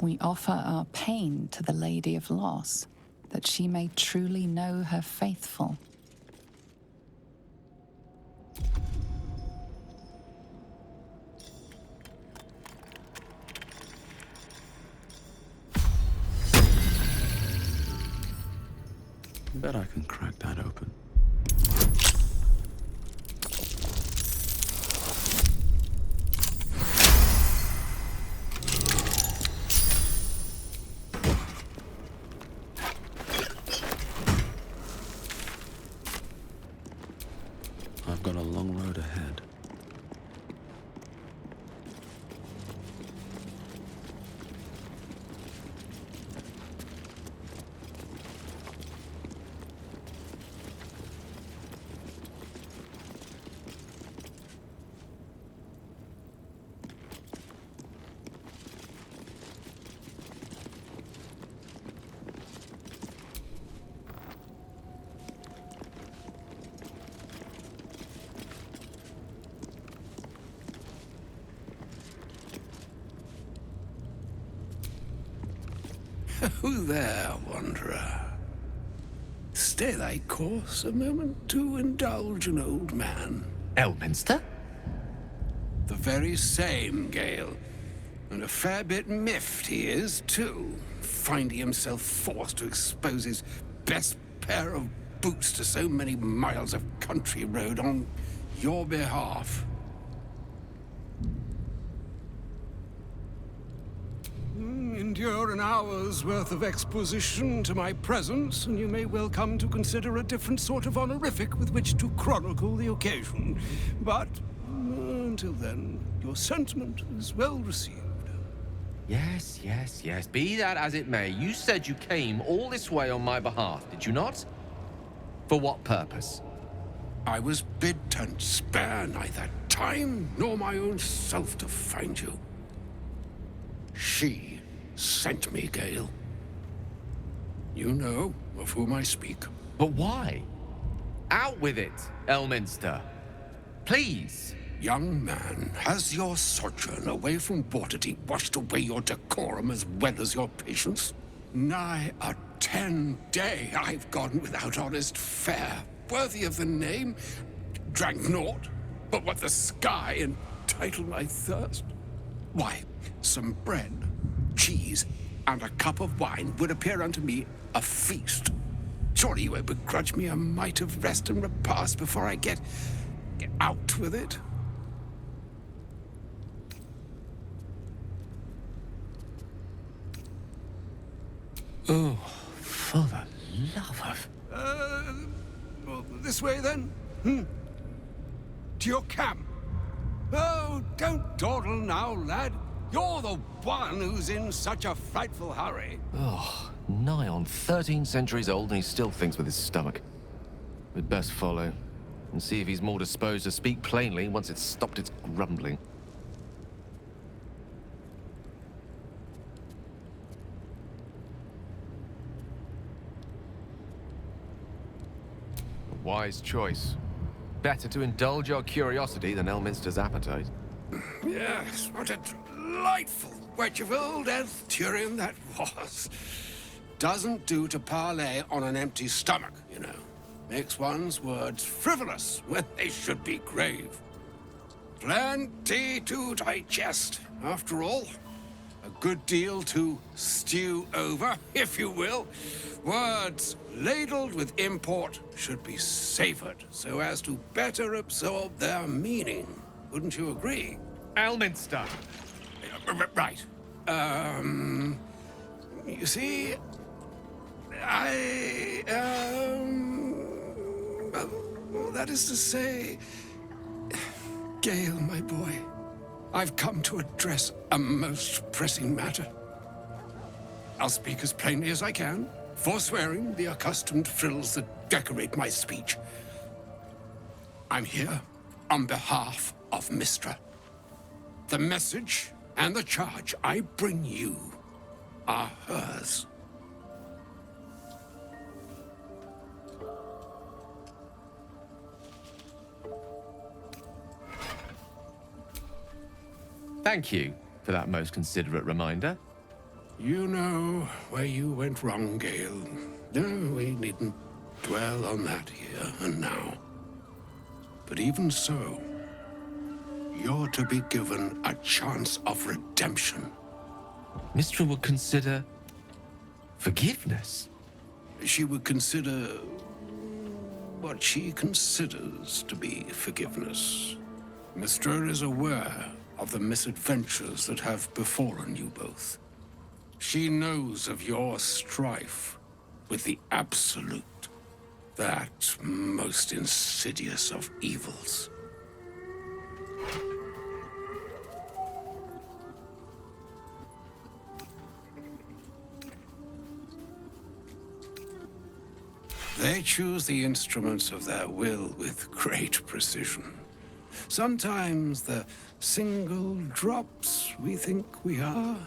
We offer our pain to the Lady of Loss, that she may truly know her faithful. Bet I can crack that open. I've got a long road ahead. Who there, wanderer? Stay thy course a moment to indulge an old man. Elminster? The very same, Gale. And a fair bit miffed he is, too, finding himself forced to expose his best pair of boots to so many miles of country road on your behalf. Endure an hour's worth of exposition to my presence, and you may well come to consider a different sort of honorific with which to chronicle the occasion. But until then, your sentiment is well received. Yes. Be that as it may, you said you came all this way on my behalf, did you not? For what purpose? I was bid to spare neither time nor my own self to find you. She sent me, Gale. You know of whom I speak. But why? Out with it, Elminster. Please. Young man, has your sojourn away from Waterdeep washed away your decorum as well as your patience? Nigh a 10-day I've gone without honest fare, worthy of the name. Drank naught, but what the sky entitled my thirst. Why, some bread, cheese, and a cup of wine would appear unto me a feast. Surely you won't begrudge me a mite of rest and repast before I get out with it? Oh, for the love of... Well, this way then? To your camp? Oh, don't dawdle now, lad. You're the one who's in such a frightful hurry. Oh, nigh on 13 centuries old and he still thinks with his stomach. We'd best follow and see if he's more disposed to speak plainly once it's stopped its grumbling. A wise choice. Better to indulge your curiosity than Elminster's appetite. Yes, what a delightful wedge of old Arthurian that was. Doesn't do to parley on an empty stomach, you know. Makes one's words frivolous when they should be grave. Plenty to digest, after all. A good deal to stew over, if you will. Words ladled with import should be savored so as to better absorb their meaning. Wouldn't you agree? Elminster! Right. You see, well, that is to say, Gale, my boy, I've come to address a most pressing matter. I'll speak as plainly as I can, forswearing the accustomed frills that decorate my speech. I'm here on behalf of Mystra. The message and the charge I bring you are hers. Thank you for that most considerate reminder. You know where you went wrong, Gale. No, we needn't dwell on that here and now. But even so, you're to be given a chance of redemption. Mistra would consider forgiveness. She would consider what she considers to be forgiveness. Mistra is aware of the misadventures that have befallen you both. She knows of your strife with the Absolute, that most insidious of evils. They choose the instruments of their will with great precision. Sometimes the single drops we think we are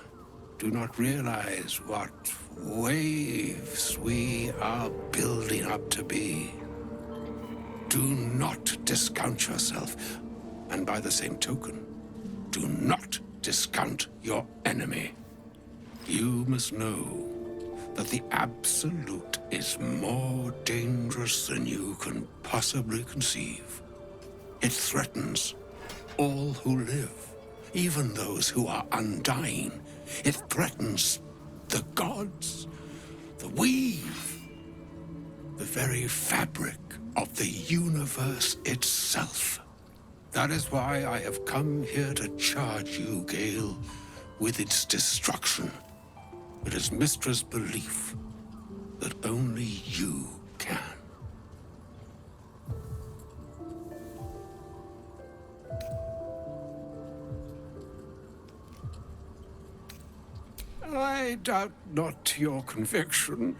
do not realize what waves we are building up to be. Do not discount yourself, and by the same token, do not discount your enemy. You must know that the Absolute is more dangerous than you can possibly conceive. It threatens all who live, even those who are undying. It threatens the gods, the weave, the very fabric of the universe itself. That is why I have come here to charge you, Gale, with its destruction. It is Mistra's belief that only you can. I doubt not your conviction,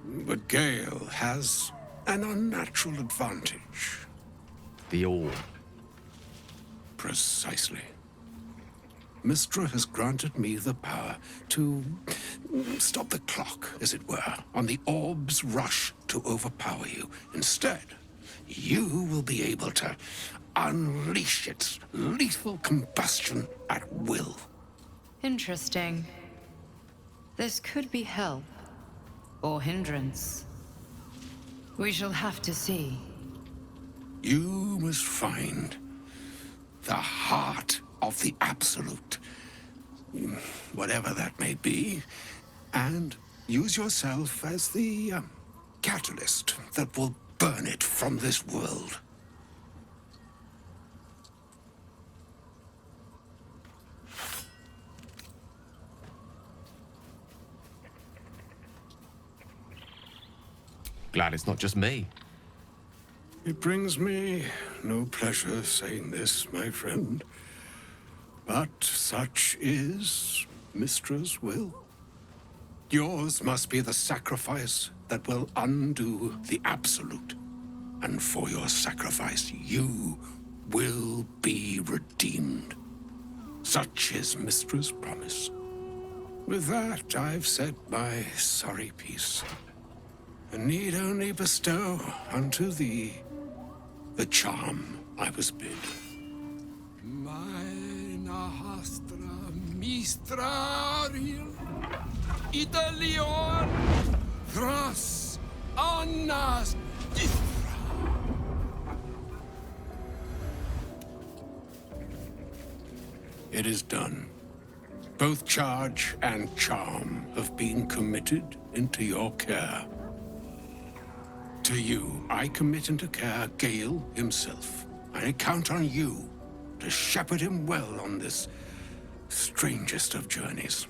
but Gale has an unnatural advantage. The orb. Precisely. Mistra has granted me the power to stop the clock, as it were, on the orb's rush to overpower you. Instead, you will be able to unleash its lethal combustion at will. Interesting. This could be help, or hindrance. We shall have to see. You must find the heart of the Absolute, whatever that may be, and use yourself as the catalyst that will burn it from this world. Glad it's not just me. It brings me no pleasure saying this, my friend, but such is Mistra's will. Yours must be the sacrifice that will undo the Absolute, and for your sacrifice you will be redeemed. Such is Mistra's promise. With that, I've said my sorry piece, and need only bestow unto thee the charm I was bid. Mina hastra mistraril Italion thras annas dithra. It is done. Both charge and charm have been committed into your care. To you, I commit into care Gale himself. I count on you to shepherd him well on this strangest of journeys.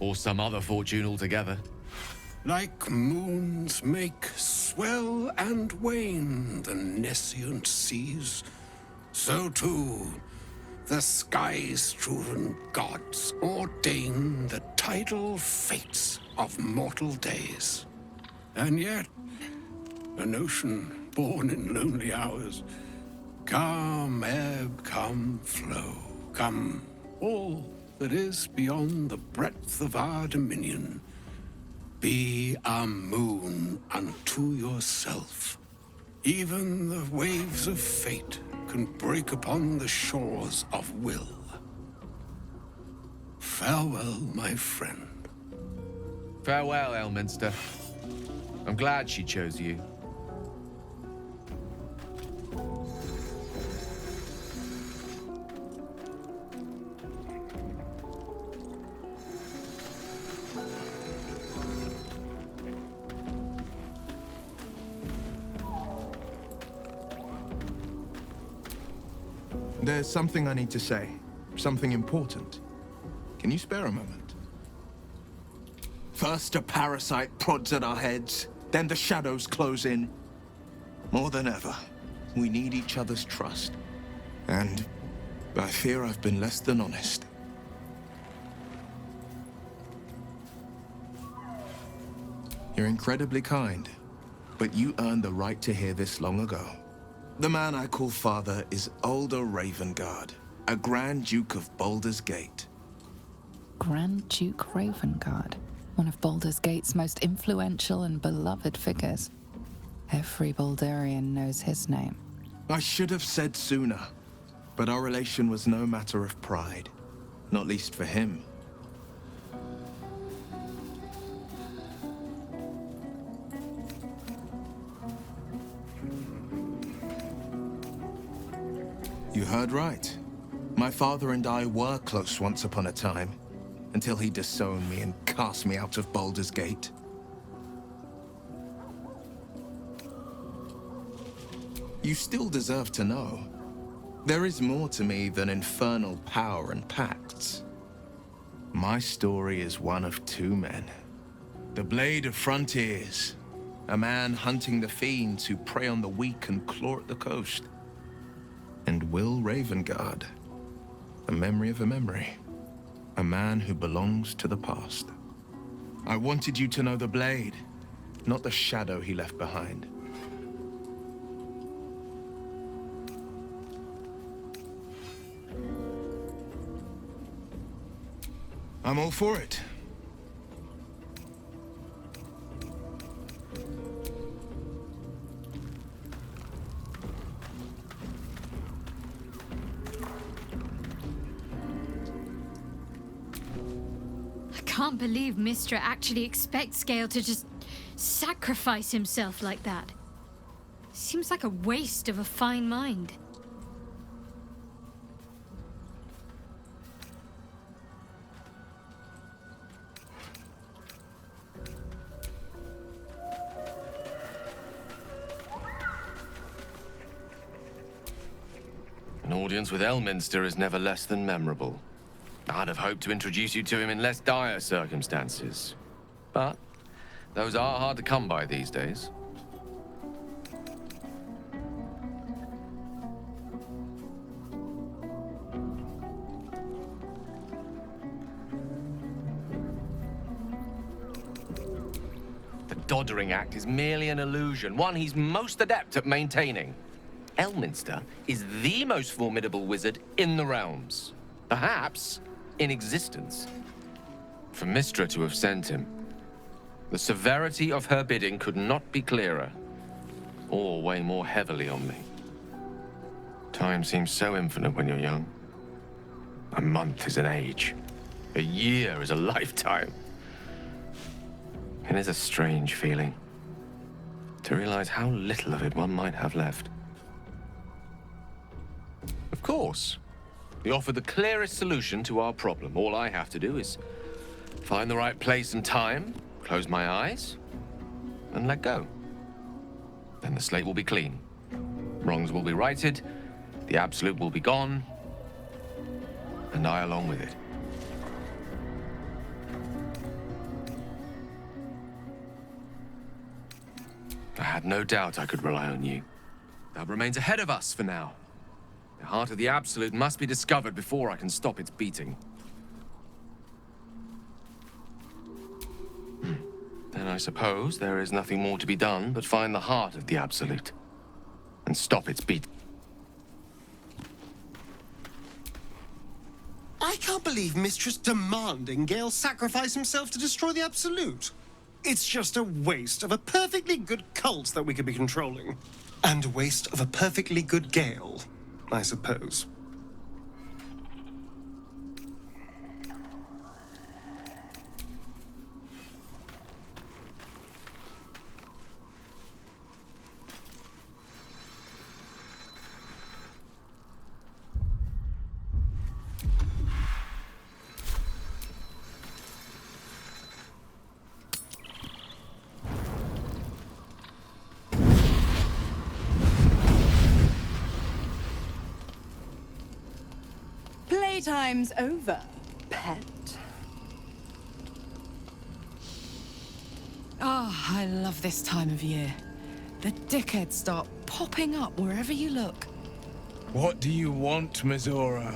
Or some other fortune altogether. Like moons make swell and wane the nescient seas, so too the sky-strewn gods ordain the tidal fates of mortal days. And yet, an ocean born in lonely hours, come ebb, come flow, come all that is beyond the breadth of our dominion. Be a moon unto yourself. Even the waves of fate can break upon the shores of will. Farewell, my friend. Farewell, Elminster. I'm glad she chose you. There's something I need to say. Something important. Can you spare a moment? First, a parasite prods at our heads, then the shadows close in. More than ever, we need each other's trust. And I fear I've been less than honest. You're incredibly kind, but you earned the right to hear this long ago. The man I call father is Ulder Ravengard, a Grand Duke of Baldur's Gate. Grand Duke Ravengard, one of Baldur's Gate's most influential and beloved figures. Every Baldurian knows his name. I should have said sooner, but our relation was no matter of pride, not least for him. You heard right. My father and I were close once upon a time, until he disowned me and cast me out of Baldur's Gate. You still deserve to know. There is more to me than infernal power and pacts. My story is one of two men. The Blade of Frontiers, a man hunting the fiends who prey on the weak and claw at the coast. And Will Ravengard, a memory of a memory. A man who belongs to the past. I wanted you to know the Blade, not the shadow he left behind. I'm all for it. I can't believe Mistra actually expects Gale to just sacrifice himself like that. Seems like a waste of a fine mind. An audience with Elminster is never less than memorable. I'd have hoped to introduce you to him in less dire circumstances. But those are hard to come by these days. The Doddering Act is merely an illusion, one he's most adept at maintaining. Elminster is the most formidable wizard in the realms. Perhaps in existence. For Mistra to have sent him, the severity of her bidding could not be clearer, or weigh more heavily on me. Time seems so infinite when you're young. A month is an age. A year is a lifetime. It is a strange feeling to realize how little of it one might have left. Of course, we offer the clearest solution to our problem. All I have to do is find the right place and time, close my eyes, and let go. Then the slate will be clean. Wrongs will be righted, the absolute will be gone, and I along with it. I had no doubt I could rely on you. That remains ahead of us for now. The heart of the Absolute must be discovered before I can stop its beating. Then I suppose there is nothing more to be done but find the heart of the Absolute and stop its beat. I can't believe Mistress demanding Gale sacrifice himself to destroy the Absolute. It's just a waste of a perfectly good cult that we could be controlling. And a waste of a perfectly good Gale. I suppose. Playtime's over, pet. Oh, I love this time of year. The dickheads start popping up wherever you look. What do you want, Mizora?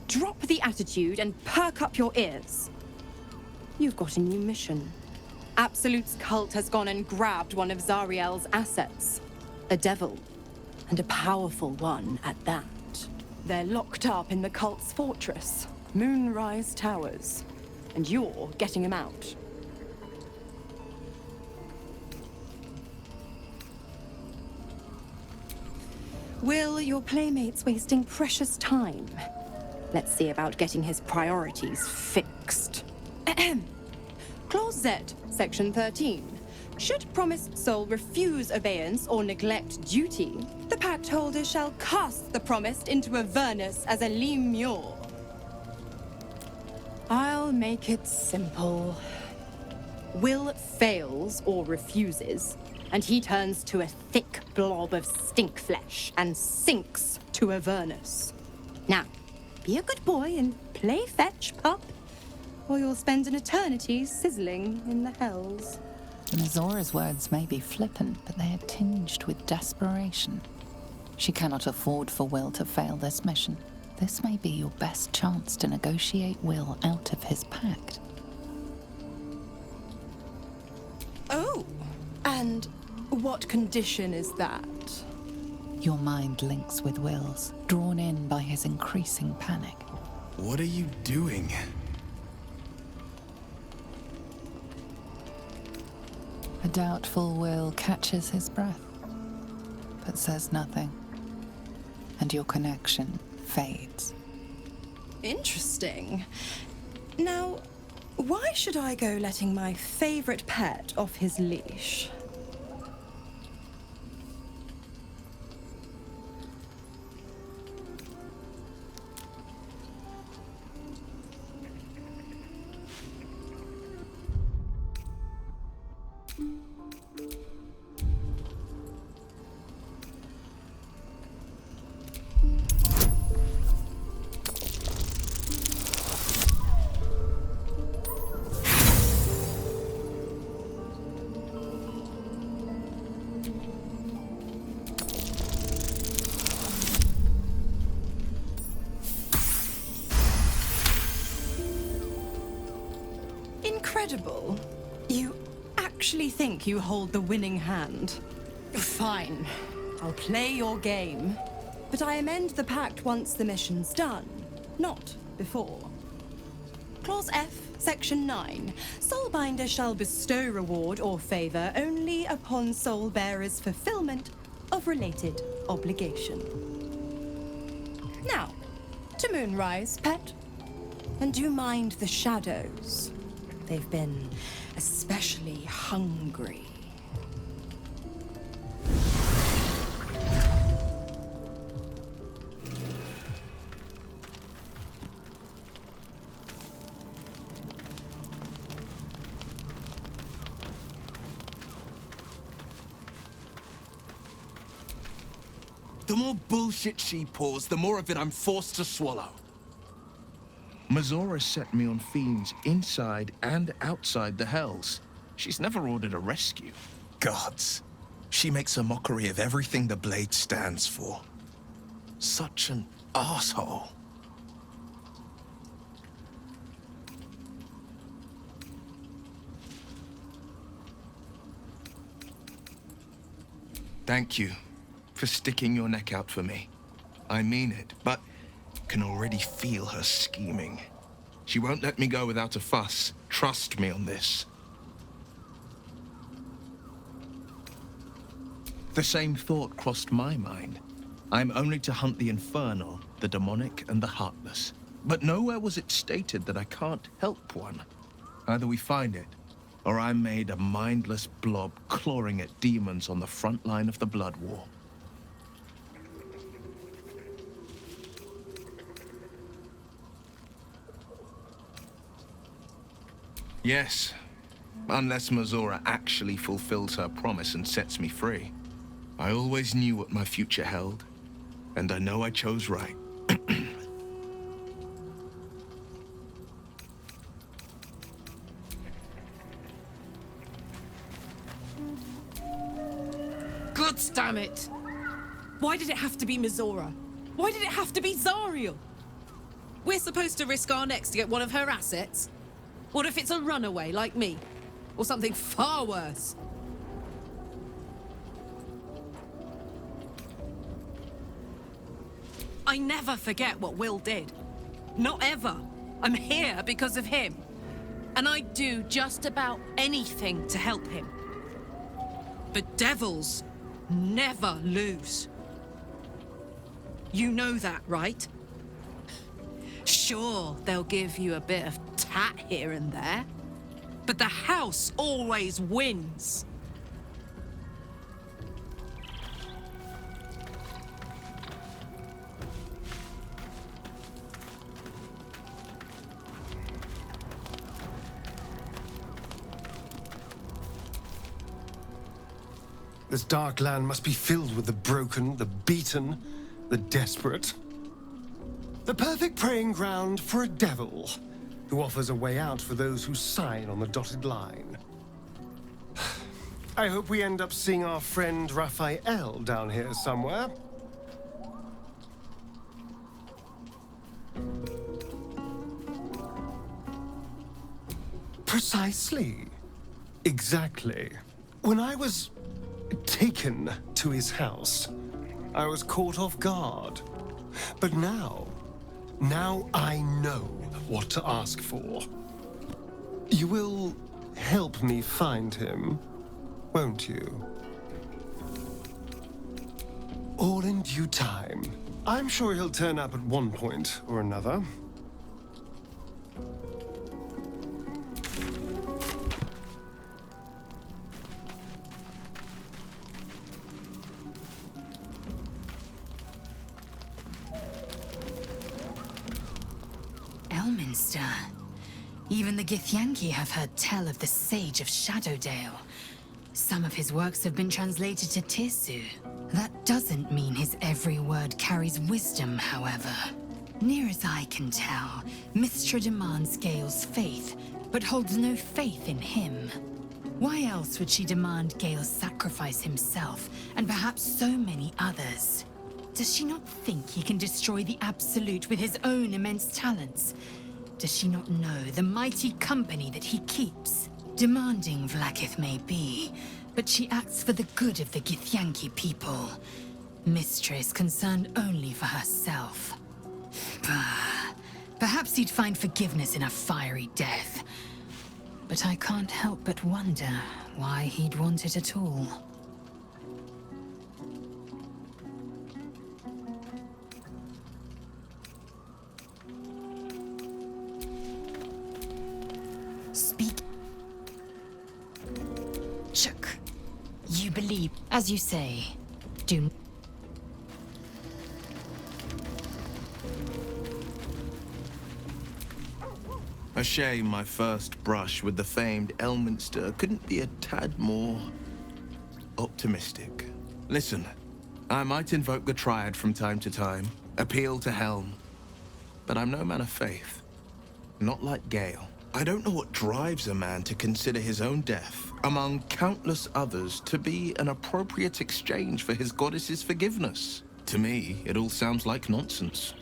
Drop the attitude and perk up your ears. You've got a new mission. Absolute's cult has gone and grabbed one of Zariel's assets. A devil. And a powerful one at that. They're locked up in the cult's fortress, Moonrise Towers. And you're getting them out. Will, your playmate's wasting precious time. Let's see about getting his priorities fixed. Clause Z, Section 13. Should promised soul refuse obeyance or neglect duty, the pact holder shall cast the promised into Avernus as a lemure. I'll make it simple. Will fails or refuses, and he turns to a thick blob of stink flesh and sinks to Avernus. Now, be a good boy and play fetch, pup, or you'll spend an eternity sizzling in the hells. Mizora's words may be flippant, but they are tinged with desperation. She cannot afford for Will to fail this mission. This may be your best chance to negotiate Will out of his pact. Oh, and what condition is that? Your mind links with Will's, drawn in by his increasing panic. What are you doing? A doubtful Will catches his breath, but says nothing, and your connection fades. Interesting. Now, why should I go letting my favorite pet off his leash? Incredible. You actually think you hold the winning hand? Fine. I'll play your game. But I amend the pact once the mission's done, not before. Clause F, Section 9. Soulbinder shall bestow reward or favor only upon soul bearer's fulfillment of related obligation. Now, to Moonrise, pet. And do mind the shadows. They've been especially hungry. The more bullshit she pours, the more of it I'm forced to swallow. Mizora set me on fiends inside and outside the Hells. She's never ordered a rescue. Gods. She makes a mockery of everything the Blade stands for. Such an asshole. Thank you for sticking your neck out for me. I mean it, but can already feel her scheming. She won't let me go without a fuss. Trust me on this. The same thought crossed my mind. I am only to hunt the infernal, the demonic, and the heartless. But nowhere was it stated that I can't help one. Either we find it, or I'm made a mindless blob clawing at demons on the front line of the blood war. Yes, unless Mazora actually fulfills her promise and sets me free. I always knew what my future held, and I know I chose right. God damn it! Why did it have to be Mazora? Why did it have to be Zariel? We're supposed to risk our necks to get one of her assets? What if it's a runaway like me? Or something far worse? I never forget what Will did. Not ever. I'm here because of him. And I'd do just about anything to help him. But devils never lose. You know that, right? Sure, they'll give you a bit of tat here and there, but the house always wins. This dark land must be filled with the broken, the beaten, the desperate. The perfect preying ground for a devil who offers a way out for those who sign on the dotted line. I hope we end up seeing our friend Raphael down here somewhere. Precisely. Exactly. When I was taken to his house, I was caught off guard. But now I know what to ask for. You will help me find him, won't you? All in due time. I'm sure he'll turn up at one point or another. Elminster. Even the Githyanki have heard tell of the Sage of Shadowdale. Some of his works have been translated to Tirsu. That doesn't mean his every word carries wisdom, however. Near as I can tell, Mystra demands Gale's faith, but holds no faith in him. Why else would she demand Gale sacrifice himself, and perhaps so many others? Does she not think he can destroy the Absolute with his own immense talents? Does she not know the mighty company that he keeps? Demanding Vlaakith may be, but she acts for the good of the Githyanki people. Mystra is concerned only for herself. Perhaps he'd find forgiveness in a fiery death. But I can't help but wonder why he'd want it at all. Speak. Shook. You believe, as you say, do. A shame my first brush with the famed Elminster couldn't be a tad more optimistic. Listen, I might invoke the Triad from time to time, appeal to Helm, but I'm no man of faith. Not like Gale. I don't know what drives a man to consider his own death, among countless others, to be an appropriate exchange for his goddess's forgiveness. To me, it all sounds like nonsense.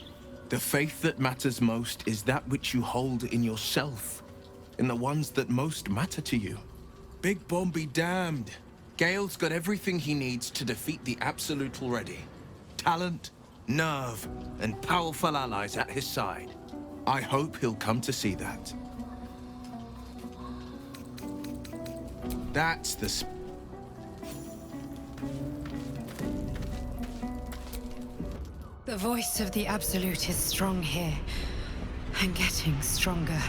The faith that matters most is that which you hold in yourself, in the ones that most matter to you. Big Bomb be damned. Gale's got everything he needs to defeat the Absolute already. Talent, nerve, and powerful allies at his side. I hope he'll come to see that. That's the The voice of the Absolute is strong here, and getting stronger.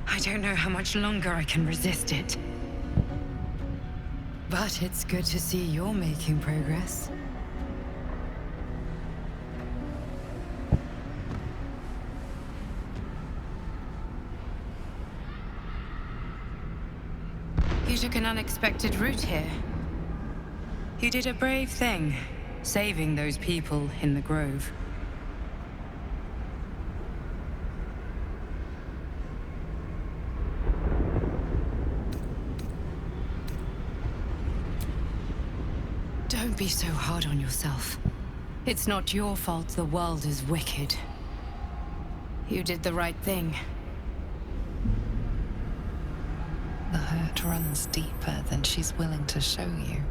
I don't know how much longer I can resist it. But it's good to see you're making progress. You took an unexpected route here. You did a brave thing, saving those people in the grove. Don't be so hard on yourself. It's not your fault the world is wicked. You did the right thing. The hurt runs deeper than she's willing to show you.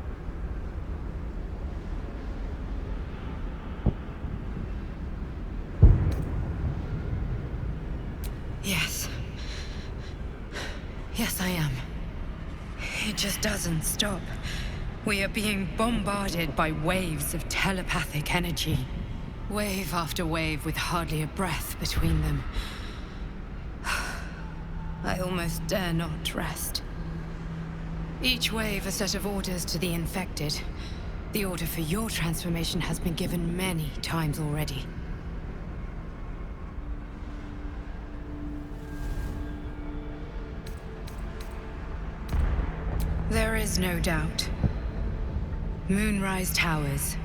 Yes. Yes, I am. It just doesn't stop. We are being bombarded by waves of telepathic energy. Wave after wave with hardly a breath between them. I almost dare not rest. Each wave a set of orders to the infected. The order for your transformation has been given many times already. There is no doubt. Moonrise Towers.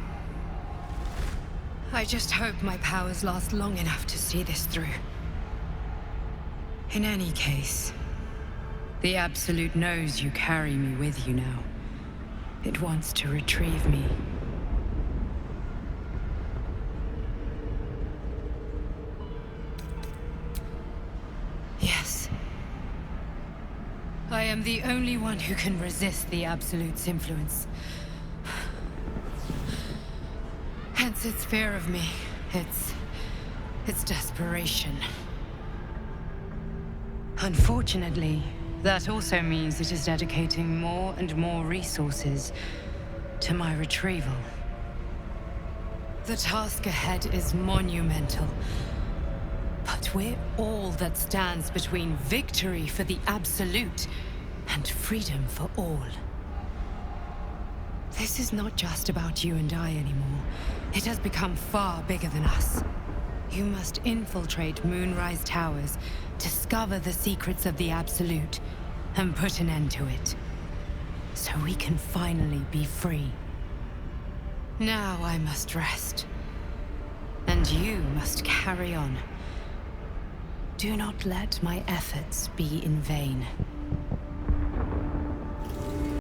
I just hope my powers last long enough to see this through. In any case, the Absolute knows you carry me with you now. It wants to retrieve me. Yes. I am the only one who can resist the Absolute's influence. Hence its fear of me, its desperation. Unfortunately, that also means it is dedicating more and more resources to my retrieval. The task ahead is monumental, but we're all that stands between victory for the Absolute and freedom for all. This is not just about you and I anymore. It has become far bigger than us. You must infiltrate Moonrise Towers, discover the secrets of the Absolute, and put an end to it. So we can finally be free. Now I must rest. And you must carry on. Do not let my efforts be in vain.